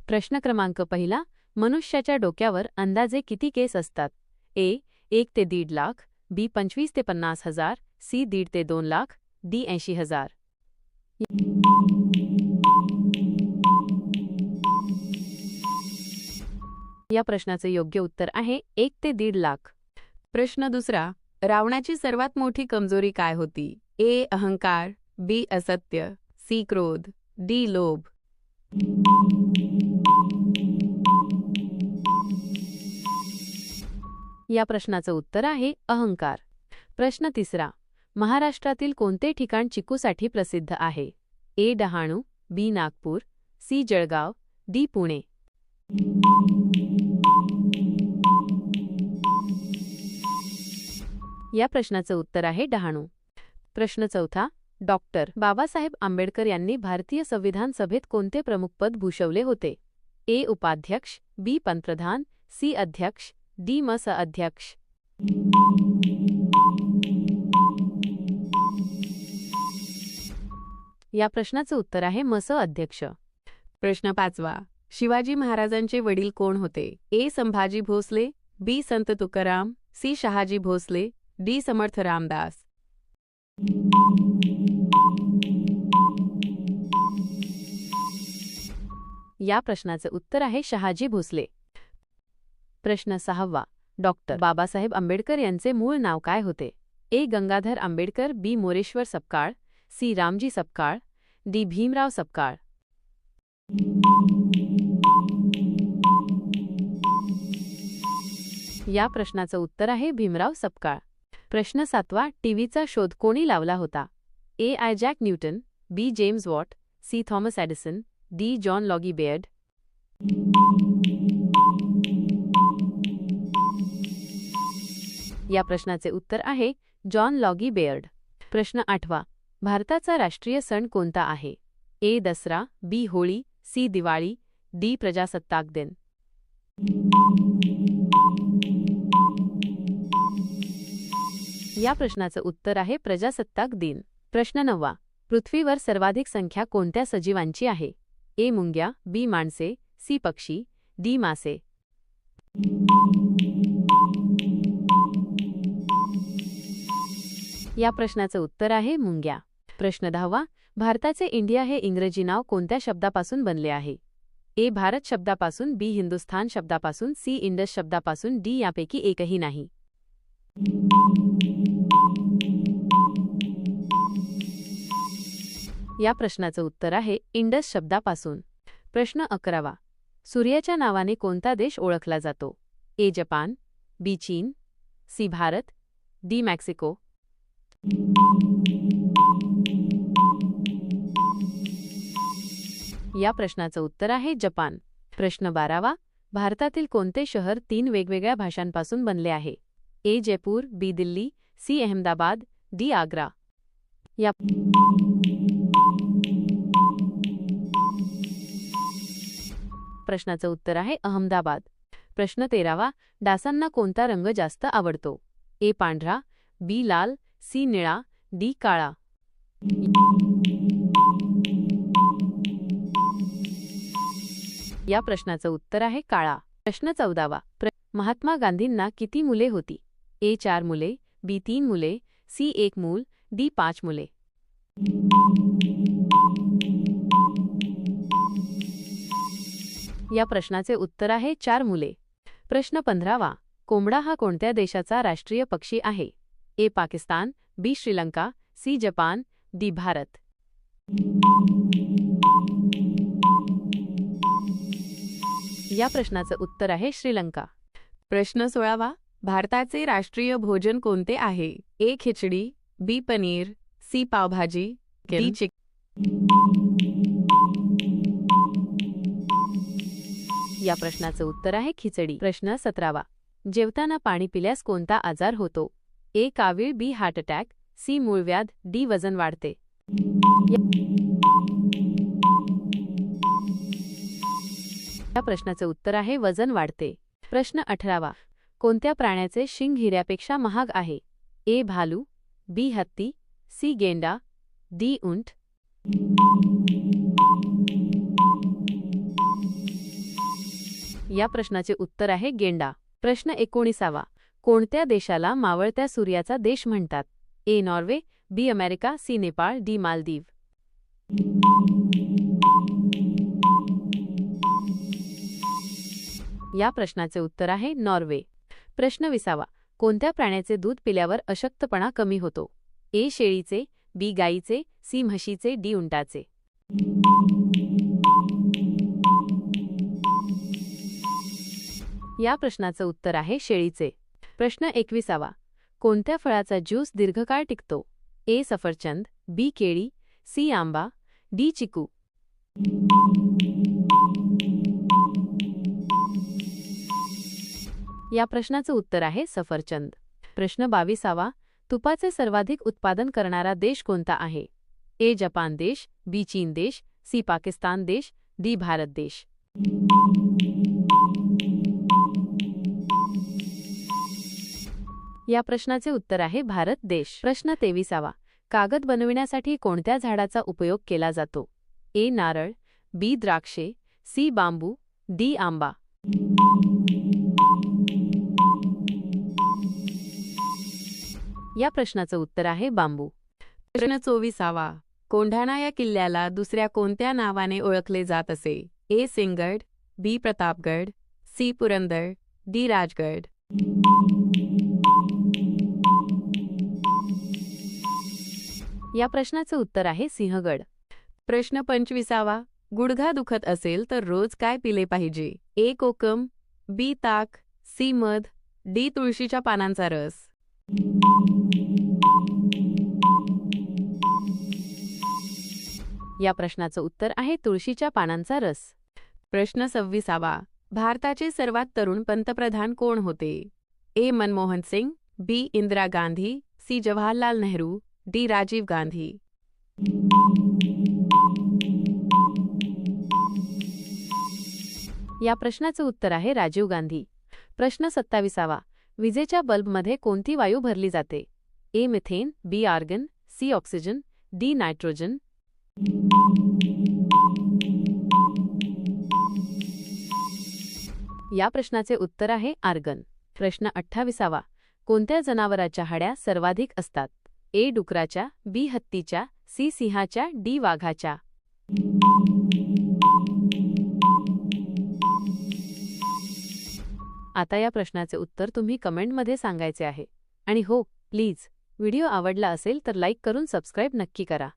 प्रश्न क्रमांक पहिला, मनुष्याच्या डोक्यावर अंदाजे किती केस असतात? ए 1 ते 1.5 लाख, बी 25 ते 50 हजार, सी 1.5 ते 2 लाख, डी 80 हजार. या प्रश्नाचे योग्य उत्तर आहे 1 ते 1.5 लाख. प्रश्न दुसरा, रावणाची सर्वात मोठी कमजोरी काय होती? ए अहंकार, बी असत्य, सी क्रोध, डी लोभ. या प्रश्नाचं उत्तर आहे अहंकार. प्रश्न तिसरा, महाराष्ट्रातील कोणते ठिकाण चिकूसाठी प्रसिद्ध आहे? ए डहाणू, बी नागपूर, सी जळगाव, डी पुणे. या प्रश्नाचं उत्तर आहे डहाणू. प्रश्न चौथा, डॉक्टर बाबासाहेब आंबेडकर यांनी भारतीय संविधान सभेत कोणते प्रमुख पद भूषवले होते? ए उपाध्यक्ष, बी पंतप्रधान, सी अध्यक्ष, डी अध्यक्ष. या प्रश्नाचं उत्तर आहे अध्यक्ष. प्रश्न पाचवा, शिवाजी महाराजांचे वडील कोण होते? ए संभाजी भोसले, बी संत तुकाराम, सी शहाजी भोसले, डी समर्थ रामदास. या प्रश्नाचे उत्तर आहे शहाजी भोसले. प्रश्न सहावा, डॉक्टर बाबासाहेब आंबेडकर यांचे मूळ नाव काय होते? ए गंगाधर आंबेडकर, बी मोरेश्वर सपकाळ, सी रामजी सपकाळ, डी भीमराव सपकाळ. या प्रश्नाचं उत्तर आहे भीमराव सपकाळ. प्रश्न सातवा, टीव्हीचा शोध कोणी लावला होता? A Isaac Newton, B James Watt, C Thomas Edison, D John Logie Baird. या प्रश्नाचे उत्तर आहे जॉन लॉगी बेअर्ड. प्रश्न आठवा, भारताचा राष्ट्रीय सण कोणता आहे? ए दसरा, बी होळी, सी दिवाळी, डी प्रजासत्ताक दिन. या प्रश्नाचं उत्तर आहे प्रजासत्ताक दिन. प्रश्न नववा, पृथ्वीवर सर्वाधिक संख्या कोणत्या सजीवांची आहे? ए मुंग्या, बी माणसे, सी पक्षी, डी मासे. या प्रश्नाचं उत्तर आहे मुंग्या. प्रश्न दहावा, भारताचे इंडिया हे इंग्रजी नाव कोणत्या शब्दापासून बनले आहे? ए भारत शब्दापासून, बी हिंदुस्थान शब्दापासून, सी इंडस शब्दापासून, डी यापैकी एकही नाही. या प्रश्नाचं उत्तर आहे इंडस शब्दापासून. प्रश्न 11वा, सूर्याच्या नावाने कोणता देश ओळखला जातो? ए जपान, बी चीन, सी भारत, डी मेक्सिको. या प्रश्नाचं उत्तर आहे जपान. प्रश्न 12वा, भारतातील कोणते शहर 3 वेगवेगळ्या भाषांपासून बनले आहे? ए जयपूर, बी दिल्ली, सी अहमदाबाद, डी आग्रा. प्रश्नाचं उत्तर आहे अहमदाबाद. प्रश्न 13वा, डासांना कोणता रंग जास्त आवडतो? ए पांढरा, बी लाल, सी निळा, डी काळा. या प्रश्नाचं उत्तर आहे काळा. प्रश्न 14वा, महात्मा गांधींना किती मुले होती? ए 4 मुले, बी 3 मुले, सी 1 मूल, डी 5 मुले. या प्रश्नाचे उत्तर आहे 4 मुले. प्रश्न 15वा, कोंबडा हा कोणत्या देशाचा राष्ट्रीय पक्षी आहे? A Pakistan, B Sri Lanka, C Japan, D Bharat. या प्रश्नाचं उत्तर आहे श्रीलंका. प्रश्न 16वा, भारताचे राष्ट्रीय भोजन कोणते आहे? A khichdi, B paneer, C pav bhaji, D chicken. या प्रश्नाचं उत्तर आहे खिचडी. प्रश्न 17वा, जेवताना पाणी पिल्यास कोणता आजार होतो? ए कावीळ, बी हार्ट अटॅक, सी मूळव्याध, डी वजन वाढते. या प्रश्नाचे उत्तर आहे वजन वाढते. प्रश्न 18वा, कोणत्या प्राण्याचे शिंग हिऱ्यापेक्षा महाग आहे? ए भालू, बी हत्ती, सी गेंडा, डी उंट. या प्रश्नाचे उत्तर आहे गेंडा. प्रश्न 19वा. कोणत्या देशाला मावळत्या सूर्याचा देश म्हणतात? A. Norway, B. America, C. Nepal, D. Maldives. या प्रश्नाचे उत्तर आहे नॉर्वे. प्रश्न 20वा. कोणत्या प्राण्याचे दूध पिल्यावर अशक्तपणा कमी होतो? ए. शेळीचे, बी. गाईचे, सी. म्हशीचे, डी. उंटाचे. या प्रश्नाचं उत्तर आहे शेळीचे. प्रश्न 21वा. कोणत्या फळाचा ज्यूस दीर्घकाळ टिकतो? ए. सफरचंद, बी. केळी, सी. आंबा, डी. चिकू. या प्रश्नाचं उत्तर आहे सफरचंद. प्रश्न 22वा. तुपाचे सर्वाधिक उत्पादन करणारा देश कोणता आहे? ए. जपान देश, बी. चीन देश, सी. पाकिस्तान देश, डी. भारत देश. या प्रश्नाचे उत्तर आहे भारत देश. प्रश्न 23वा. कागद बनविण्यासाठी कोणत्या झाडाचा उपयोग केला जातो? ए. नारळ, बी. द्राक्षे, सी. बांबू, डी. आंबा. या प्रश्नाचं उत्तर आहे बांबू. प्रश्न 24वा. कोंढाणा या किल्ल्याला दुसऱ्या कोणत्या नावाने ओळखले जात असे? ए. सिंहगड, बी. प्रतापगड, सी. पुरंदर, डी. राजगड. या प्रश्नाचं उत्तर आहे सिंहगड. प्रश्न 25वा. गुडघा दुखत असेल तर रोज काय पिले पाहिजे? ए. कोकम, बी. ताक, सी. मध, डी. तुळशीच्या पानांचा रस. या प्रश्नाचं उत्तर आहे तुळशीच्या पानांचा रस. प्रश्न 26वा. भारताचे सर्वात तरुण पंतप्रधान कोण होते? ए. मनमोहन सिंग, बी. इंदिरा गांधी, सी. जवाहरलाल नेहरू, डी. राजीव गांधी. या प्रश्नाचं उत्तर आहे राजीव गांधी. प्रश्न 27वा. विजेच्या बल्बमध्ये कोणती वायू भरली जाते? A. Methane, B. Argon, C. Oxygen, D. Nitrogen. या प्रश्नाचे उत्तर आहे आर्गन. प्रश्न 28वा. कोणत्या जनावराच्या हाड्या सर्वाधिक असतात? ए. डुकराच्या, बी. हत्तीच्या, सी. सिंहाच्या, डी. वाघाच्या. आता या प्रश्नाचे उत्तर तुम्ही कमेंटमध्ये सांगायचे आहे. आणि हो, प्लीज व्हिडिओ आवडला असेल तर लाईक करून सबस्क्राईब नक्की करा.